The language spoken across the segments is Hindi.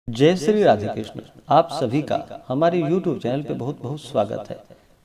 जय श्री राधे कृष्ण। आप सभी का हमारे YouTube चैनल पे बहुत बहुत स्वागत है।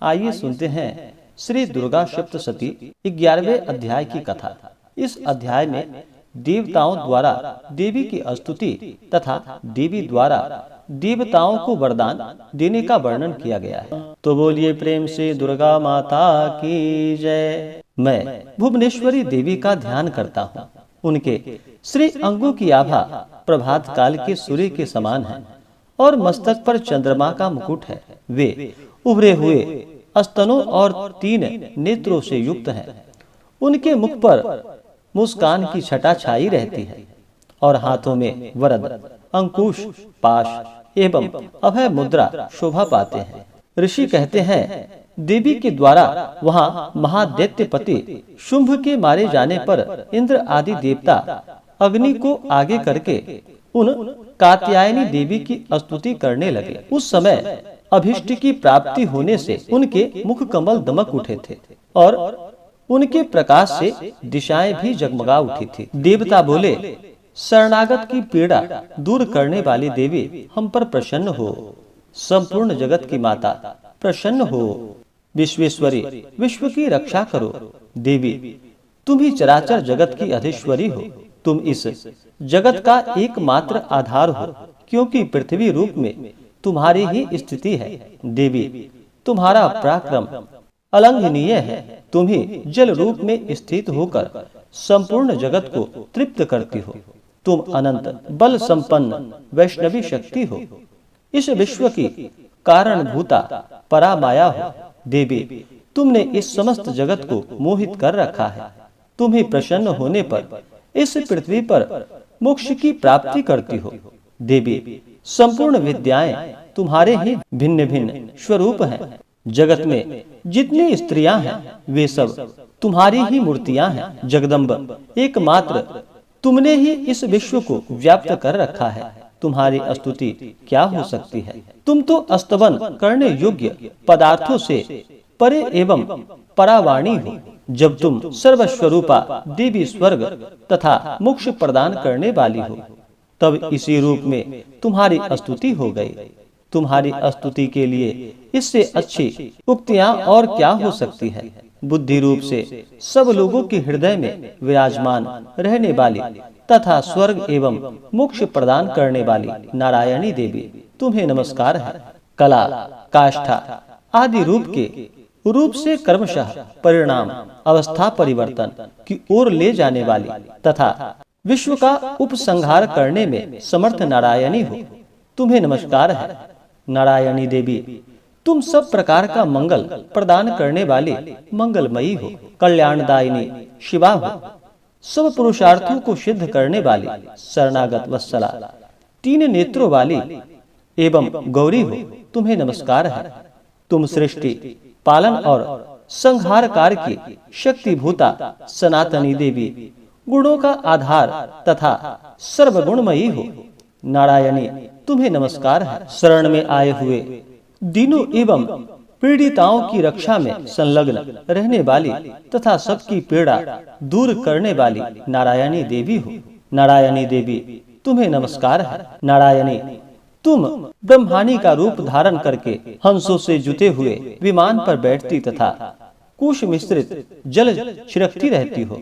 आइए सुनते हैं श्री दुर्गा सप्तशती 11वें अध्याय की कथा। इस अध्याय में देवताओं द्वारा देवी की स्तुति तथा देवी द्वारा देवताओं को वरदान देने का वर्णन किया गया है। तो बोलिए प्रेम से दुर्गा माता की जय। मैं भुवनेश्वरी देवी का ध्यान करता हूँ। उनके श्री अंगों की आभा प्रभात काल के सूर्य के समान है और मस्तक पर चंद्रमा का मुकुट है। वे उभरे हुए स्तनों और 3 नेत्रों से युक्त हैं। उनके मुख पर मुस्कान की छटा छाई रहती है और हाथों में वरद, अंकुश, पाश एवं अभय मुद्रा शोभा पाते हैं। ऋषि कहते हैं देवी के द्वारा वहाँ महादैत्यपति शुंभ के मारे जाने पर इंद्र आदि देवता अग्नि को आगे करके उन कात्यायनी देवी की स्तुति करने लगे। उस समय अभिष्ट की प्राप्ति होने से उनके मुख कमल दमक उठे थे और उनके प्रकाश से दिशाएं भी जगमगा उठी थी। देवता बोले, शरणागत की पीड़ा दूर करने वाली देवी हम पर प्रसन्न हो। संपूर्ण जगत की माता प्रसन्न हो। विश्वेश्वरी, विश्व की रक्षा करो। देवी, तुम ही चराचर जगत की अधीश्वरी हो। तुम इस जगत का एकमात्र आधार हो, क्योंकि पृथ्वी रूप में तुम्हारी ही स्थिति है। देवी, तुम्हारा पराक्रम अलंघनीय है। तुम ही जल रूप में स्थित होकर संपूर्ण जगत को तृप्त करती हो। तुम अनंत बल संपन्न वैष्णवी शक्ति हो। इस विश्व की कारणभूता परामाया हो। देवी, तुमने इस समस्त जगत को मोहित कर रखा है। तुम ही प्रसन्न होने पर इस पृथ्वी पर मोक्ष की प्राप्ति करती हो। देवी, संपूर्ण विद्याएं तुम्हारे ही भिन्न भिन्न स्वरूप हैं। जगत में जितनी स्त्रियां हैं वे सब तुम्हारी ही मूर्तियां हैं। जगदम्ब, एकमात्र तुमने ही इस विश्व को व्याप्त कर रखा है। तुम्हारी स्तुति क्या हो सकती है। तुम तो स्तवन करने योग्य पदार्थों से परे एवं परावाणी हो। जब तुम सर्वस्वरूपा देवी स्वर्ग तथा मोक्ष प्रदान करने वाली हो, तब इसी रूप में तुम्हारी स्तुति हो गई। तुम्हारी स्तुति के लिए इससे अच्छी उक्तियां और क्या हो सकती है। बुद्धि रूप से सब लोगों के हृदय में विराजमान रहने वाली तथा स्वर्ग एवं मोक्ष प्रदान करने वाली नारायणी देवी, तुम्हें नमस्कार है। कला, काष्ठा आदि रूप से क्रमशः परिणाम अवस्था परिवर्तन की ओर ले जाने वाली तथा विश्व का उपसंहार करने में समर्थ नारायणी हो, तुम्हें नमस्कार है। नारायणी देवी, तुम सब प्रकार का मंगल प्रदान करने वाली मंगलमयी हो। कल्याणदायिनी शिवा हो। सब पुरुषार्थों को सिद्ध करने वाली शरणागत वत्सला, 3 नेत्रों वाली एवं गौरी हो, तुम्हें नमस्कार है। तुम सृष्टि, पालन और संहारकार की शक्तिभूता सनातनी देवी, गुणों का आधार तथा सर्वगुणमयी हो। नारायणी, तुम्हें नमस्कार है। शरण में आए हुए दीनों एवं पीड़िताओं की रक्षा में संलग्न रहने वाली तथा सबकी पीड़ा दूर करने वाली नारायणी देवी हो। नारायणी देवी, तुम्हें नमस्कार है। नारायणी, तुम ब्रह्मानी का रूप धारण करके हंसों से जुते हुए विमान पर बैठती तथा कुश मिश्रित जल छिड़कती रहती हो,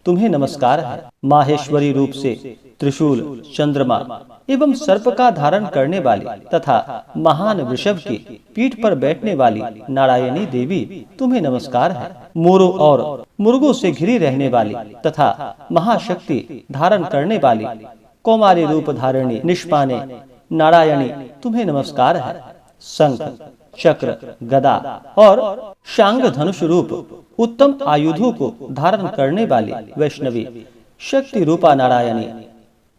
तुम्हें नमस्कार है। माहेश्वरी रूप से त्रिशूल, चंद्रमा एवं सर्प का धारण करने वाली तथा महान वृषभ की पीठ पर बैठने वाली नारायणी देवी, तुम्हें नमस्कार है। मोरों और मुर्गों से घिरी रहने वाली तथा महाशक्ति धारण करने वाली कौमारी रूप धारिणी निष्पाने नारायणी, तुम्हें नमस्कार है। शंख, चक्र, गदा और शांग धनुष रूप उत्तम आयुधों को धारण करने वाली वैष्णवी शक्ति रूपा नारायणी,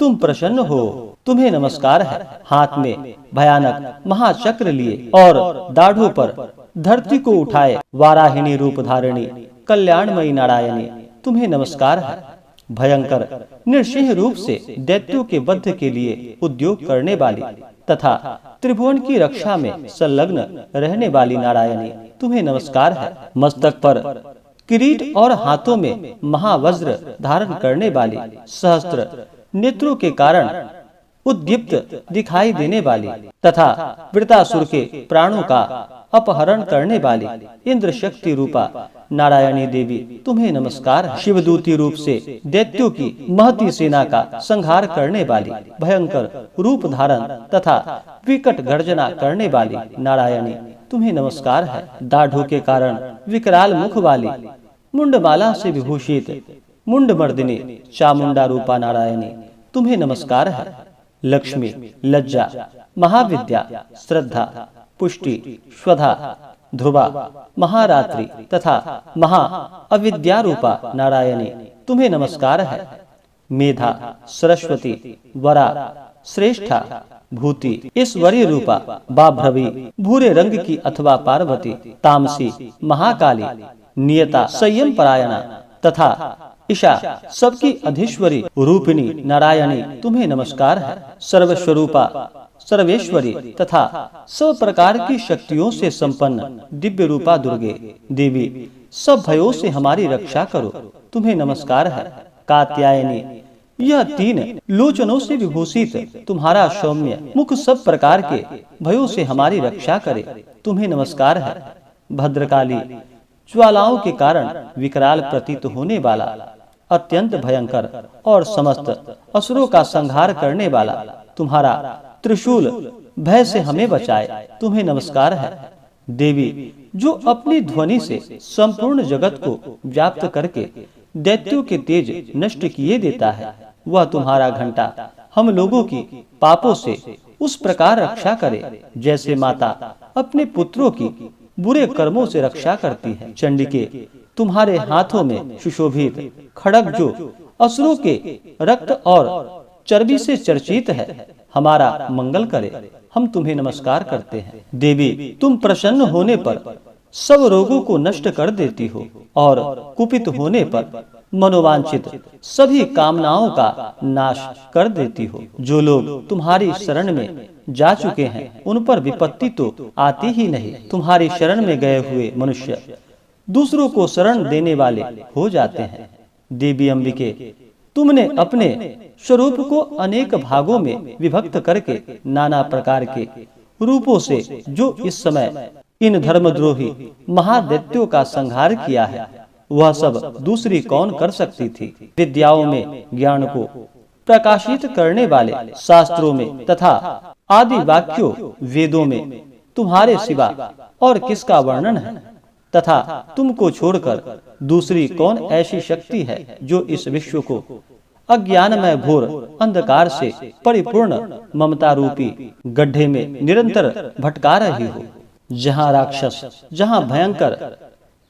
तुम प्रसन्न हो, तुम्हें नमस्कार है। हाथ में भयानक महाचक्र लिए और दाढ़ों पर धरती को उठाए वाराहिणी रूप धारिणी कल्याणमयी नारायणी, तुम्हें नमस्कार है। भयंकर नृसिंह रूप से दैत्यों के वध के लिए उद्योग करने वाली तथा त्रिभुवन की रक्षा में संलग्न रहने वाली नारायणी, तुम्हें नमस्कार है। मस्तक पर किरीट और हाथों में महावज्र धारण करने वाली सहस्त्र नेत्रों के कारण उद्दीप्त दिखाई देने वाली तथा वृतासुर के प्राणों का अपहरण करने वाली इंद्र शक्ति रूपा नारायणी देवी तुम्हें नमस्कार है। शिवदूती रूप से दैत्यों की महती सेना का संहार करने वाली भयंकर रूप धारण तथा विकट गर्जना करने वाली नारायणी तुम्हें नमस्कार है। दाढ़ों के कारण विकराल मुख वाली मुंडमाला से विभूषित मुंडमर्दिनी चामुंडा रूपा नारायणी तुम्हें नमस्कार है। लक्ष्मी, लज्जा, महाविद्या, श्रद्धा, पुष्टि, स्वधा, ध्रुवा, महारात्रि तथा महा अविद्या रूपा नारायणी तुम्हें नमस्कार है। मेधा, सरस्वती, वरा, श्रेष्ठा, भूति, ईश्वरी रूपा बाभ्रवी, भूरे रंग की अथवा पार्वती, तामसी, महाकाली, नियता, संयम परायणा तथा ईशा, सबकी अधीश्वरी रूपिणी नारायणी तुम्हें नमस्कार है। सर्वस्वरूपा, सर्वेश्वरी तथा सब प्रकार की शक्तियों से संपन्न दिव्य रूपा दुर्गे देवी, सब भयों से हमारी रक्षा करो तुम्हें नमस्कार है। कात्यायनी, यह तीन लोचनों से विभूषित तुम्हारा सौम्य मुख सब प्रकार के भयों से हमारी रक्षा करे तुम्हें नमस्कार है। भद्रकाली, ज्वालाओं के कारण विकराल प्रतीत होने वाला, अत्यंत भयंकर और समस्त असुरों का संहार करने वाला तुम्हारा त्रिशूल भय से हमें बचाए तुम्हें नमस्कार है। देवी, जो अपनी ध्वनि से संपूर्ण जगत को व्याप्त करके दैत्यों के तेज नष्ट किए देता है, वह तुम्हारा घंटा हम लोगों की पापों से उस प्रकार रक्षा करे जैसे माता अपने पुत्रों की बुरे कर्मों से रक्षा करती है। चंडिके, तुम्हारे हाथों में सुशोभित खड्ग जो असुरों के रक्त और चर्बी से चर्चित है, हमारा मंगल करे हम तुम्हें नमस्कार करते हैं। देवी, तुम प्रसन्न होने पर सब रोगों को नष्ट कर देती हो और कुपित होने पर मनोवांछित सभी कामनाओं का नाश कर देती हो। जो लोग तुम्हारी शरण में जा चुके हैं उन पर विपत्ति तो आती ही नहीं। तुम्हारी शरण में गए हुए मनुष्य दूसरों को शरण देने वाले हो जाते हैं। देवी अंबिके, तुमने अपने स्वरूप को अनेक भागों में विभक्त करके नाना प्रकार के रूपों से जो इस समय इन धर्मद्रोही महादैत्यों का संहार किया है, वह सब दूसरी कौन कर सकती थी। विद्याओं में ज्ञान को प्रकाशित करने वाले शास्त्रों में तथा आदि वाक्यों वेदों में तुम्हारे सिवा और किसका वर्णन है, तथा तुमको छोड़कर दूसरी कौन ऐसी शक्ति है जो इस विश्व को अज्ञानमय घोर अंधकार से परिपूर्ण ममता रूपी गड्ढे में निरंतर भटका रही हो। जहाँ राक्षस, जहाँ भयंकर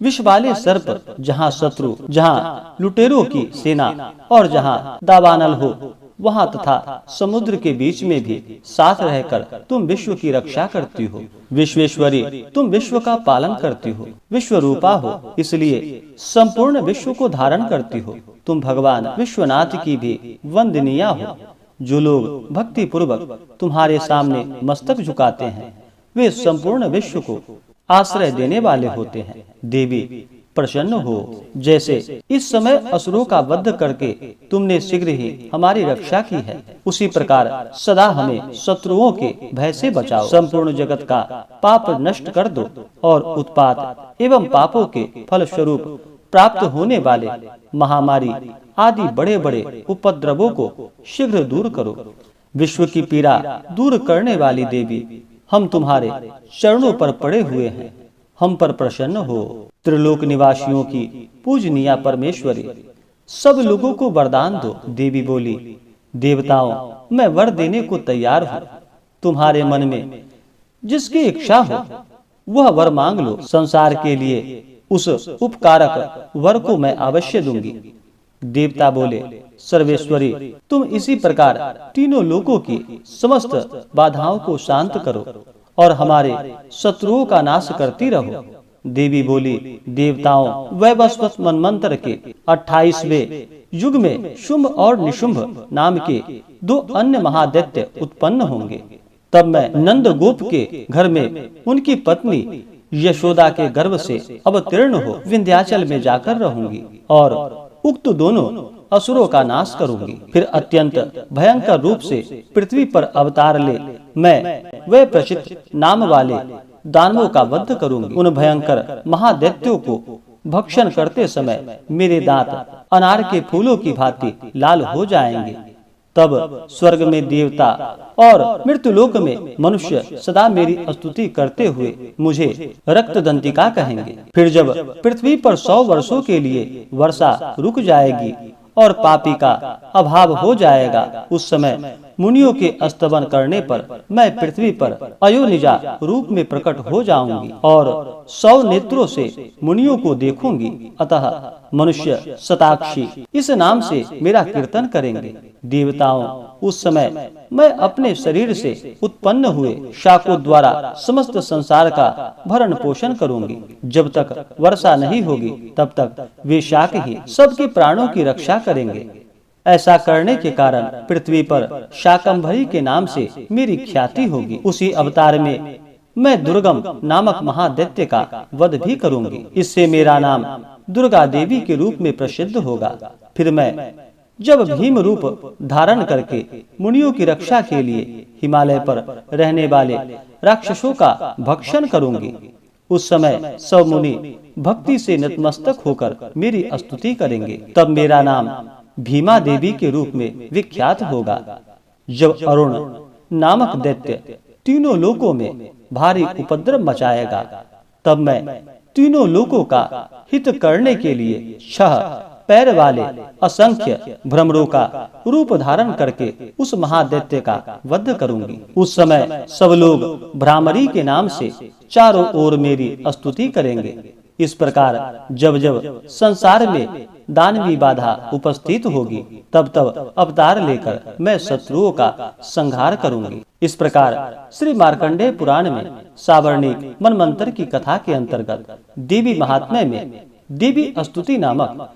विष वाले सर्प, जहाँ शत्रु, जहाँ लुटेरों की सेना और जहाँ दावानल हो, वहाँ तथा समुद्र के बीच में भी साथ रहकर तुम विश्व की रक्षा करती हो। विश्वेश्वरी, तुम विश्व का पालन करती हो, विश्व रूपा हो, इसलिए संपूर्ण विश्व को धारण करती हो। तुम भगवान विश्वनाथ की भी वंदनीय हो। जो लोग भक्ति पूर्वक तुम्हारे सामने मस्तक झुकाते हैं, वे संपूर्ण विश्व को आश्रय देने वाले होते हैं। देवी, प्रसन्न हो। जैसे इस समय असुरों का वध करके तुमने शीघ्र ही हमारी रक्षा की है, उसी प्रकार सदा हमें शत्रुओं के भय से बचाओ। संपूर्ण जगत का पाप नष्ट कर दो और उत्पात एवं पापों के फल स्वरूप प्राप्त होने वाले महामारी आदि बड़े बड़े उपद्रवों को शीघ्र दूर करो। विश्व की पीड़ा दूर करने वाली देवी, हम तुम्हारे चरणों पर पड़े हुए हैं, हम पर प्रसन्न हो। त्रिलोक निवासियों की पूजनीय परमेश्वरी, सब लोगों को वरदान दो। देवी बोली, देवताओं, मैं वर देने को तैयार हूँ। तुम्हारे मन में जिसकी इच्छा हो वह वर मांग लो। संसार के लिए उस उपकारक वर को मैं अवश्य दूंगी। देवता बोले, सर्वेश्वरी, तुम इसी प्रकार तीनों लोकों की समस्त बाधाओं को शांत करो और हमारे शत्रुओं का नाश करती रहो। देवी बोली, देवताओं, वैवस्वत मनमंत्र के 28वें युग में शुंभ और निशुंभ नाम के 2 अन्य महादैत्य उत्पन्न होंगे। तब मैं नंद गोप के घर में उनकी पत्नी यशोदा के गर्भ से अवतीर्ण हो विंध्याचल में जाकर रहूंगी और उक्त दोनों असुरों का नाश करूंगी। फिर अत्यंत भयंकर रूप से पृथ्वी पर अवतार ले मैं वे प्रचित नाम वाले दानवों का वध करूंगी। उन भयंकर महादैत्यों को भक्षण करते समय मेरे दांत अनार के फूलों की भांति लाल हो जाएंगे। तब स्वर्ग में देवता और मृत्युलोक में मनुष्य सदा मेरी स्तुति करते हुए मुझे रक्तदंतिका कहेंगे। फिर जब पृथ्वी पर 100 वर्षों के लिए वर्षा रुक जाएगी और पापी का अभाव हो जाएगा, उस समय मुनियों के स्तवन करने पर मैं पृथ्वी पर अयोनिजा रूप में प्रकट हो जाऊंगी और 100 नेत्रों से मुनियों को देखूंगी। अतः मनुष्य शताक्षी इस नाम से मेरा कीर्तन करेंगे। देवताओं, उस समय मैं अपने शरीर से उत्पन्न हुए शाकों द्वारा समस्त संसार का भरण पोषण करूंगी। जब तक वर्षा नहीं होगी तब तक वे शाक ही सबके प्राणों की रक्षा करेंगे। ऐसा करने के कारण पृथ्वी पर शाकंभरी के नाम से मेरी ख्याति होगी। उसी अवतार में मैं दुर्गम नामक महादैत्य का वध भी करूंगी। इससे मेरा नाम दुर्गा देवी के रूप में प्रसिद्ध होगा। फिर मैं जब भीम रूप धारण करके मुनियों की रक्षा के लिए हिमालय पर रहने वाले राक्षसों का भक्षण करूंगी, उस समय सब मुनि भक्ति से नतमस्तक होकर मेरी स्तुति करेंगे। तब मेरा नाम भीमा देवी के रूप में विख्यात होगा। जब अरुण नामक दैत्य तीनों लोकों में भारी उपद्रव मचाएगा, तब मैं तीनों लोकों का हित करने के लिए 6 पैर वाले असंख्य भ्रमरों का रूप धारण करके उस महादैत्य का वध करूंगी। उस समय सब लोग भ्रामरी के नाम से चारों ओर मेरी स्तुति करेंगे। इस प्रकार जब जब संसार में दानवी बाधा उपस्थित होगी, तब तब अवतार लेकर मैं शत्रुओं का संहार करूंगी। इस प्रकार श्री मार्कंडेय पुराण में सावर्णिक मनमंत्र की कथा के अंतर्गत देवी महात्म्य में देवी स्तुति नामक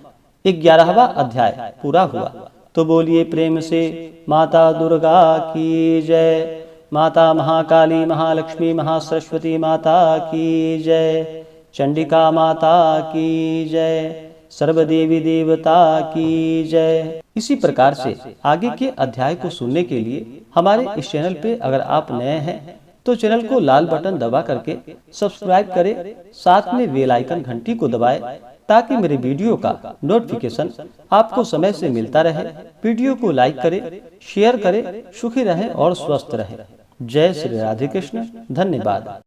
11वां अध्याय पूरा हुआ। तो बोलिए प्रेम से माता दुर्गा की जय, माता महाकाली महालक्ष्मी महासरस्वती माता की जय, चंडिका माता की जय, सर्वदेवी देवता की जय। इसी प्रकार से आगे के अध्याय को सुनने के लिए हमारे इस चैनल पे अगर आप नए हैं तो चैनल को लाल बटन दबा करके सब्सक्राइब करें, साथ में बेल आइकन घंटी को दबाएं ताकि मेरे वीडियो का नोटिफिकेशन आपको समय से मिलता रहे। वीडियो को लाइक करें, शेयर करें, सुखी रहें और स्वस्थ रहें। जय श्री राधे कृष्ण। धन्यवाद।